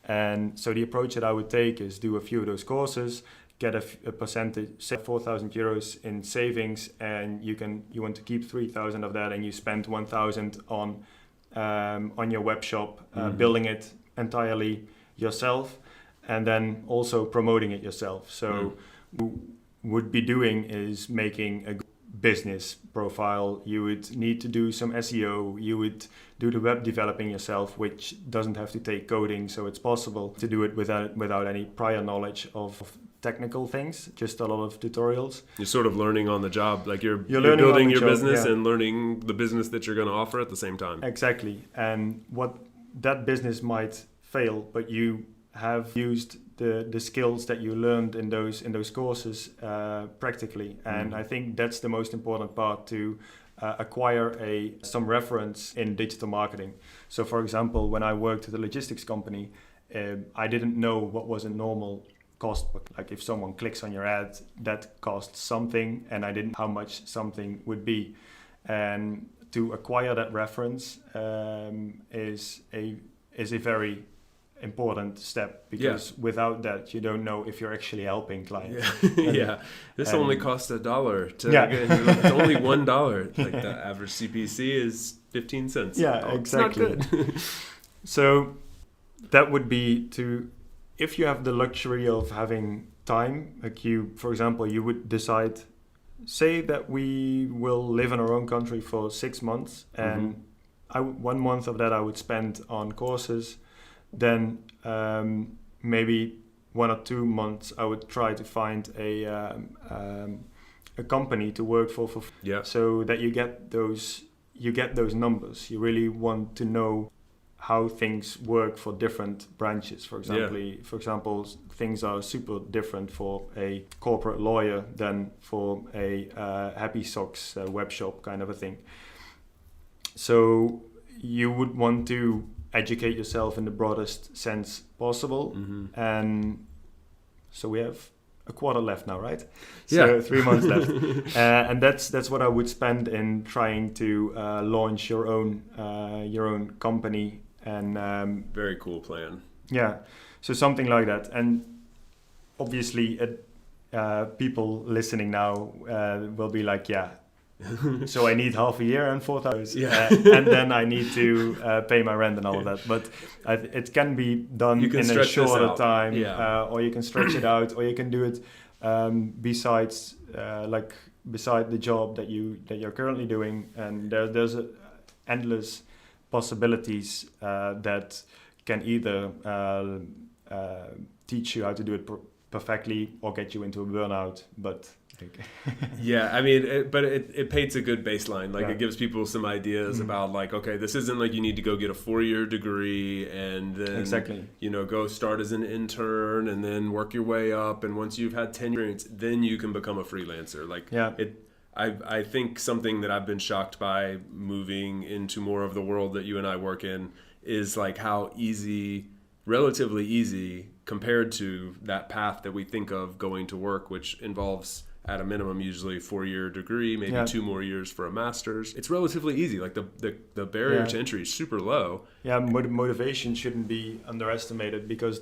And so the approach that I would take is do a few of those courses, get a percentage, say 4,000 euros in savings, and you want to keep 3,000 of that, and you spend 1,000 on your web shop, building it entirely yourself, and then also promoting it yourself. So what you would be doing is making a business profile. You would need to do some SEO. You would do the web developing yourself, which doesn't have to take coding, so it's possible to do it without any prior knowledge of technical things, just a lot of tutorials. You're sort of learning on the job, like you're building your business and learning the business that you're going to offer at the same time. Exactly. And what that business might fail, but you have used the skills that you learned in those courses practically. And I think that's the most important part, to acquire some reference in digital marketing. So for example, when I worked at a logistics company, I didn't know what was a normal cost. Like if someone clicks on your ad, that costs something, and I didn't know how much something would be. And to acquire that reference is a very important step, because without that you don't know if you're actually helping clients. This only costs $1 to get, it's only $1. Like the average CPC is 15 cents. Exactly. It's not good. So that would be if you have the luxury of having time, like for example, you would decide, say that we will live in our own country for 6 months, and 1 month of that I would spend on courses. Then maybe 1 or 2 months I would try to find a company to work for so that you get those numbers. You really want to know how things work for different branches. For example, things are super different for a corporate lawyer than for a Happy Socks web shop kind of a thing. So you would want to educate yourself in the broadest sense possible. And so we have a quarter left now, right? So 3 months left. And that's what I would spend in trying to launch your own company. And very cool plan. So something like that. And obviously people listening now will be like, so I need half a year and 4,000 and then I need to pay my rent and all of that. But it can be done in a shorter time, or you can stretch it out, or you can do it beside the job that you're currently doing. And there's endless possibilities that can either teach you how to do it perfectly or get you into a burnout. But I mean, it paints a good baseline. Like it gives people some ideas about like, okay, this isn't like you need to go get a 4-year degree and then go start as an intern and then work your way up, and once you've had 10 years, then you can become a freelancer. Like I think something that I've been shocked by moving into more of the world that you and I work in is like how relatively easy compared to that path that we think of going to work, which involves at a minimum usually a 4-year degree, maybe 2 more years for a master's. It's relatively easy. Like the barrier to entry is super low. Motivation shouldn't be underestimated, because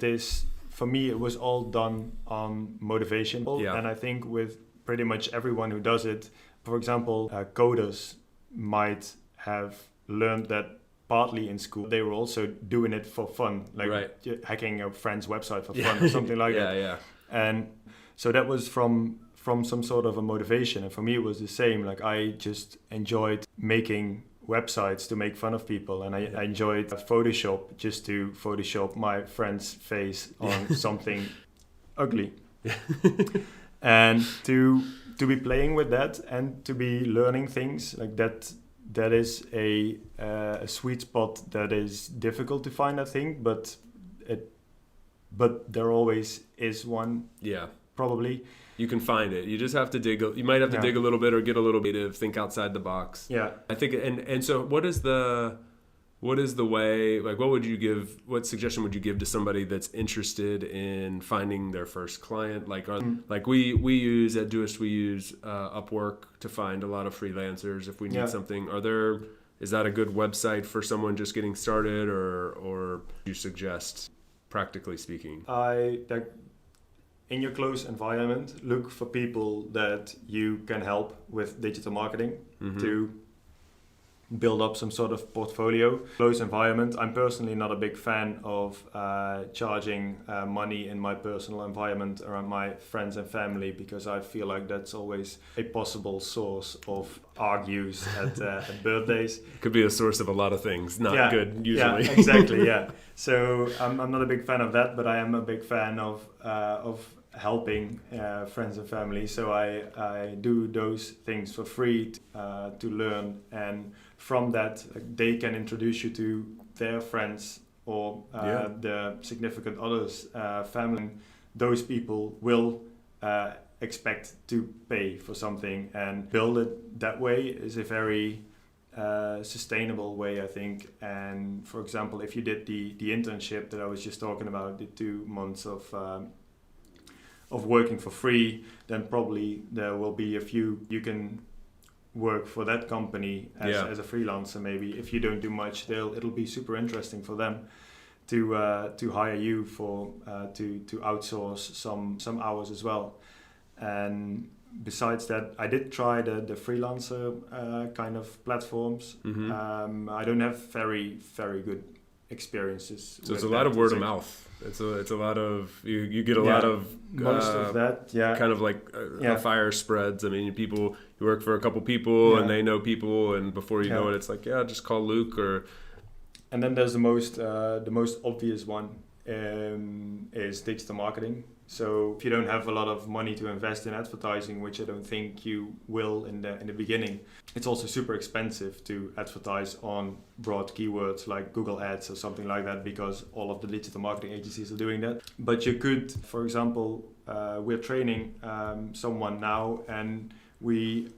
for me, it was all done on motivation. And I think with pretty much everyone who does it, for example, coders might have learned that partly in school. They were also doing it for fun, like hacking a friend's website for fun or something like that. And so that was from some sort of a motivation. And for me, it was the same. Like I just enjoyed making websites to make fun of people, and I enjoyed Photoshop just to Photoshop my friend's face on something ugly. And to be playing with that and to be learning things like that, that is a sweet spot that is difficult to find, I think, but there always is one. Probably. You can find it. You just have to dig. You might have to dig a little bit or get a little bit of think outside the box. I think. And so what is the way, like what suggestion would you give to somebody that's interested in finding their first client? Like, like we use at Doist, we use Upwork to find a lot of freelancers if we need something. Is that a good website for someone just getting started, or you suggest, practically speaking? In your close environment, look for people that you can help with digital marketing to build up some sort of portfolio. Close environment. I'm personally not a big fan of charging money in my personal environment around my friends and family, because I feel like that's always a possible source of argues at birthdays. Could be a source of a lot of things, not good usually. Exactly. So I'm not a big fan of that, but I am a big fan of helping friends and family. So I do those things for free to learn, and from that they can introduce you to their friends or their significant others, family. Those people will expect to pay for something, and build it that way is a very sustainable way, I think. And for example, if you did the internship that I was just talking about, the 2 months of working for free, then probably there will be a few you can work for that company as a freelancer. Maybe if you don't do much, it'll be super interesting for them. to hire you for to outsource some hours as well. And besides that, I did try the freelancer kind of platforms. Mm-hmm. I don't have very good experiences. So it's a lot of word of mouth. It's a lot of you get a lot of most of that. Yeah, kind of like fire spreads. I mean, you work for a couple people and they know people, and before you know it, it's like just call Luke or. And then there's the most obvious one is digital marketing. So if you don't have a lot of money to invest in advertising, which I don't think you will in the beginning, it's also super expensive to advertise on broad keywords like Google Ads or something like that, because all of the digital marketing agencies are doing that. But you could, for example, we're training someone now, and we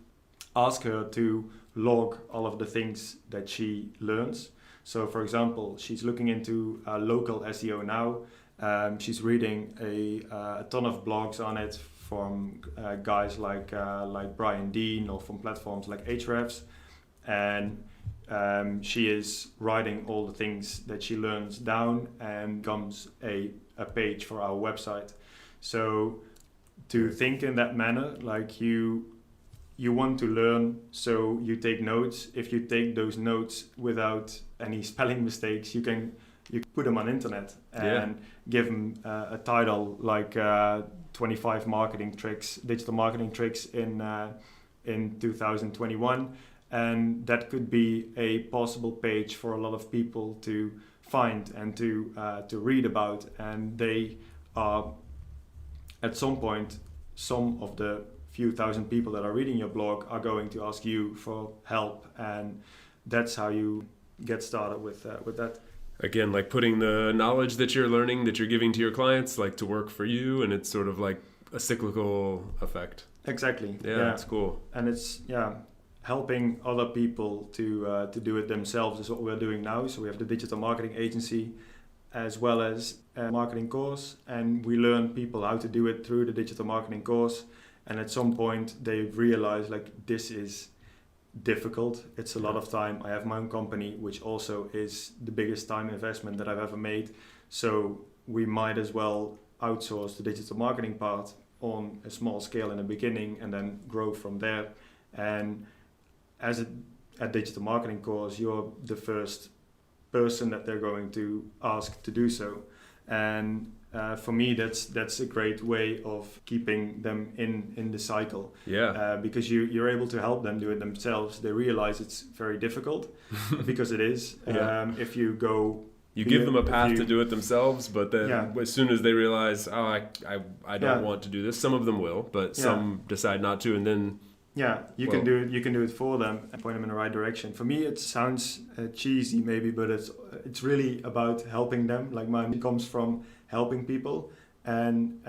ask her to log all of the things that she learns. So, for example, she's looking into local SEO now. She's reading a ton of blogs on it from guys like Brian Dean, or from platforms like Ahrefs, and she is writing all the things that she learns down and becomes a page for our website. So to think in that manner, like you want to learn, so you take notes. If you take those notes without any spelling mistakes, you put them on internet and give them a title like 25 digital marketing tricks in 2021, and that could be a possible page for a lot of people to find and to read about. And they are, at some point, some of the few thousand people that are reading your blog are going to ask you for help, and that's how you get started with that. Again, like putting the knowledge that you're learning, that you're giving to your clients, like to work for you, and it's sort of like a cyclical effect. Exactly. Yeah, that's cool. And it's helping other people to do it themselves is what we're doing now. So we have the digital marketing agency as well as a marketing course, and we learn people how to do it through the digital marketing course. And at some point they realize, like, this is difficult. It's a lot of time. I have my own company, which also is the biggest time investment that I've ever made. So we might as well outsource the digital marketing part on a small scale in the beginning and then grow from there. And as a digital marketing course, you're the first person that they're going to ask to do so. And for me, that's a great way of keeping them in the cycle. Because you're able to help them do it themselves. They realize it's very difficult because it is. If you go, you give them a path to do it themselves, but then as soon as they realize, I don't want to do this, some of them will, but some decide not to, and then you can do it. You can do it for them and point them in the right direction. For me, it sounds cheesy maybe, but it's really about helping them. Like mine comes from helping people, and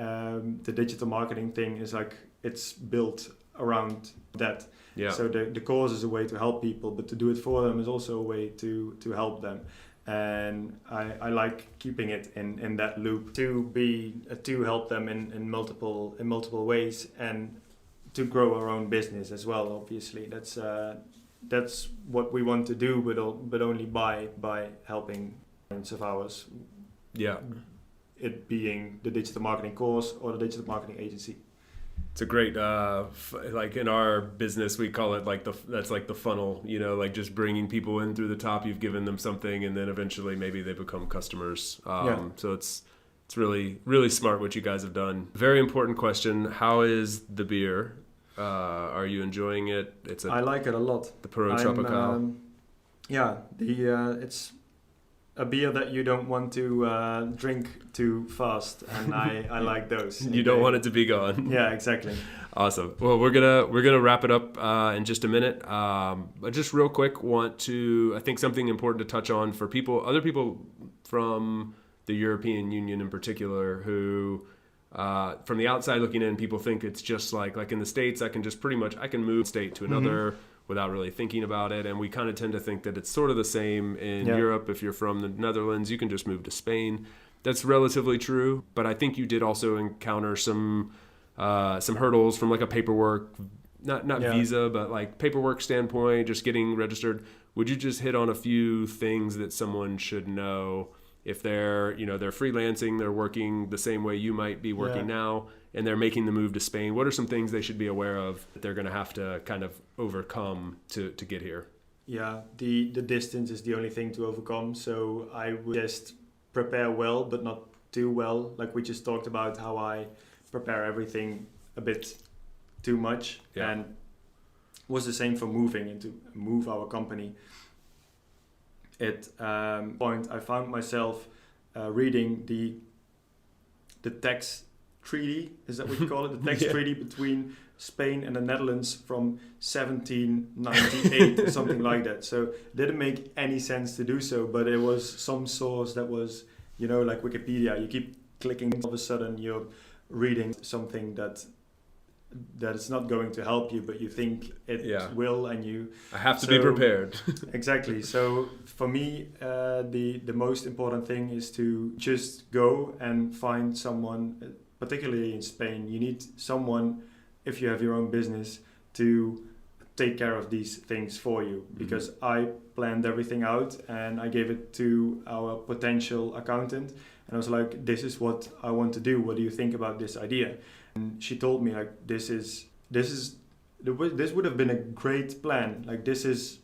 the digital marketing thing is like it's built around that. So the course is a way to help people, but to do it for them is also a way to help them. And I like keeping it in that loop to help them in multiple ways, and to grow our own business as well. Obviously, that's what we want to do, but only by helping clients of ours. It being the digital marketing course or the digital marketing agency. It's a great, like in our business, we call it that's like the funnel, like just bringing people in through the top. You've given them something, and then eventually maybe they become customers. So it's really, really smart what you guys have done. Very important question. How is the beer? Are you enjoying it? I like it a lot. The Puro Tropical. It's a beer that you don't want to drink too fast, and I like those. You don't want it to be gone. Yeah, exactly. Awesome. Well, we're gonna wrap it up in just a minute. But just real quick, I think something important to touch on for other people from the European Union in particular, who from the outside looking in, people think it's just like in the States, I can move state to another without really thinking about it. And we kind of tend to think that it's sort of the same in Europe. If you're from the Netherlands, you can just move to Spain. That's relatively true. But I think you did also encounter some hurdles from like a paperwork, not visa, but like paperwork standpoint, just getting registered. Would you just hit on a few things that someone should know if they're freelancing, they're working the same way you might be working now, and they're making the move to Spain, what are some things they should be aware of that they're going to have to kind of overcome to get here? Yeah, the distance is the only thing to overcome. So I would just prepare well, but not too well. Like we just talked about how I prepare everything a bit too much. Yeah. And was the same for move our company. At point I found myself reading the tax treaty, is that what you call it? The tax treaty between Spain and the Netherlands from 1798 or something like that. So it didn't make any sense to do so, but it was some source that was, like Wikipedia. You keep clicking, all of a sudden you're reading something that it's not going to help you, but you think it will, and I have to be prepared. Exactly. So for me, the most important thing is to just go and find someone, particularly in Spain. You need someone, if you have your own business, to take care of these things for you, because I planned everything out and I gave it to our potential accountant, and I was like, this is what I want to do. What do you think about this idea? And she told me, like, this would have been a great plan. Like, this is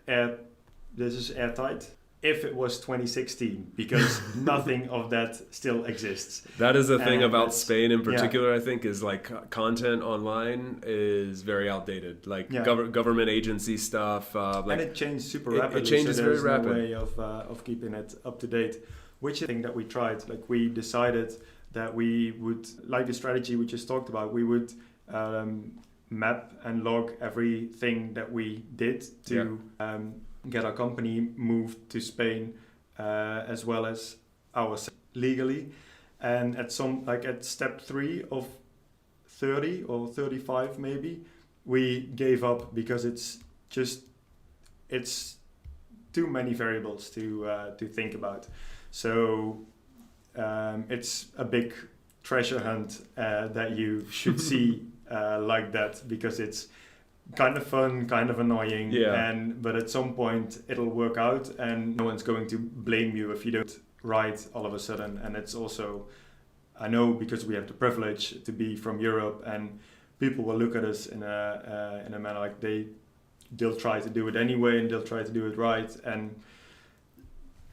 airtight. If it was 2016, because nothing of that still exists. That is the thing about Spain in particular, I think, is like content online is very outdated. Like government agency stuff. And it changed super rapidly. It changes very rapidly. No way of keeping it up to date. Which is the thing that we tried. Like we decided that we would, like the strategy we just talked about, we would map and log everything that we did to get our company moved to Spain, as well as ourselves legally. And at step 3 of 30 or 35 maybe, we gave up because it's too many variables to think about. So it's a big treasure hunt that you should see like that, because it's kind of fun, kind of annoying, but at some point it'll work out, and no one's going to blame you if you don't right all of a sudden. And it's also, I know, because we have the privilege to be from Europe, and people will look at us in a manner like they'll try to do it anyway, and they'll try to do it right. And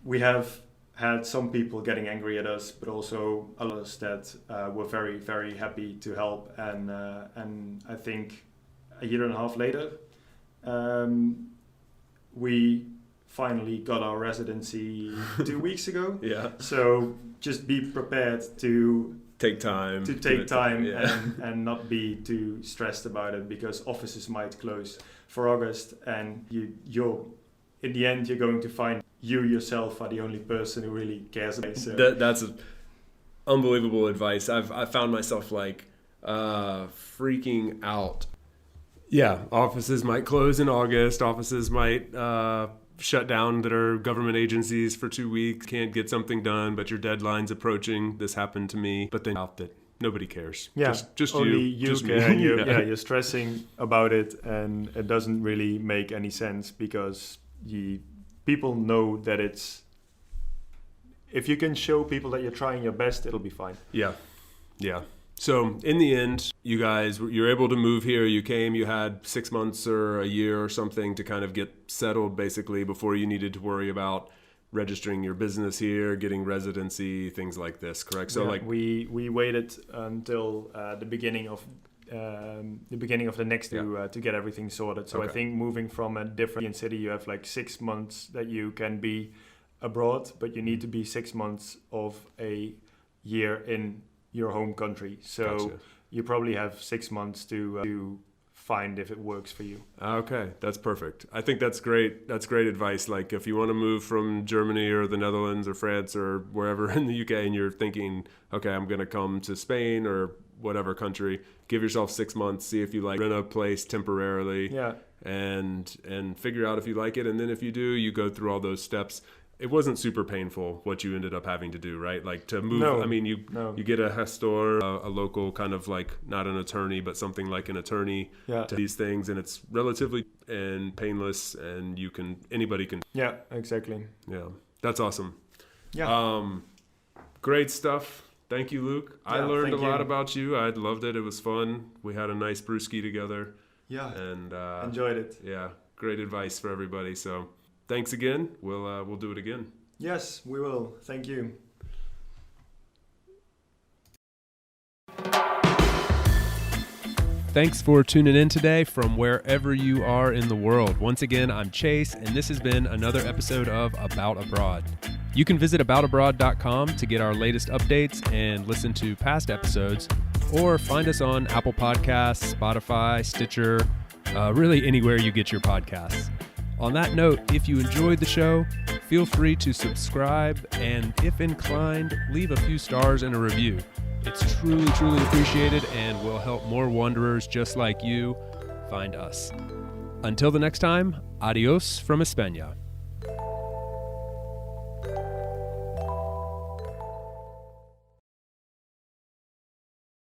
we have had some people getting angry at us, but also others that were very, very happy to help. And I think a year and a half later, we finally got our residency 2 weeks ago. Yeah. So just be prepared to take time and not be too stressed about it, because offices might close for August, and you're in the end you're going to find you yourself are the only person who really cares about it. So. That's unbelievable advice. I've found myself like freaking out. Yeah, offices might close in August. Offices might shut down that are government agencies for 2 weeks. Can't get something done, but your deadline's approaching. This happened to me. But then out that nobody cares. Yeah, just only you just care. And you're stressing about it, and it doesn't really make any sense, because people know that if you can show people that you're trying your best, it'll be fine. Yeah. So in the end, you're able to move here. You came, you had 6 months or a year or something to kind of get settled, basically, before you needed to worry about registering your business here, getting residency, things like this, correct? So we waited until the beginning of the next to get everything sorted. So I think moving from a different city, you have like 6 months that you can be abroad, but you need to be 6 months of a year in your home country. So you probably have 6 months to find if it works for you. Okay, that's perfect. I think that's great. That's great advice. Like if you want to move from Germany or the Netherlands or France or wherever in the UK, and you're thinking, okay, I'm going to come to Spain or whatever country, give yourself 6 months, see if you like, rent a place temporarily, and figure out if you like it. And then if you do, you go through all those steps. It wasn't super painful what you ended up having to do, right? Like to move, you get a gestor, a local kind of like, not an attorney, but something like an attorney to these things. And it's relatively and painless, and anybody can. Yeah, exactly. Yeah, that's awesome. Great stuff. Thank you, Luke. I learned a lot about you. I loved it. It was fun. We had a nice brewski together. Yeah, and enjoyed it. Yeah, great advice for everybody. So thanks again. We'll do it again. Yes, we will. Thank you. Thanks for tuning in today from wherever you are in the world. Once again, I'm Chase, and this has been another episode of About Abroad. You can visit aboutabroad.com to get our latest updates and listen to past episodes, or find us on Apple Podcasts, Spotify, Stitcher, really anywhere you get your podcasts. On that note, if you enjoyed the show, feel free to subscribe, and if inclined, leave a few stars and a review. It's truly, truly appreciated and will help more wanderers just like you find us. Until the next time, adios from España.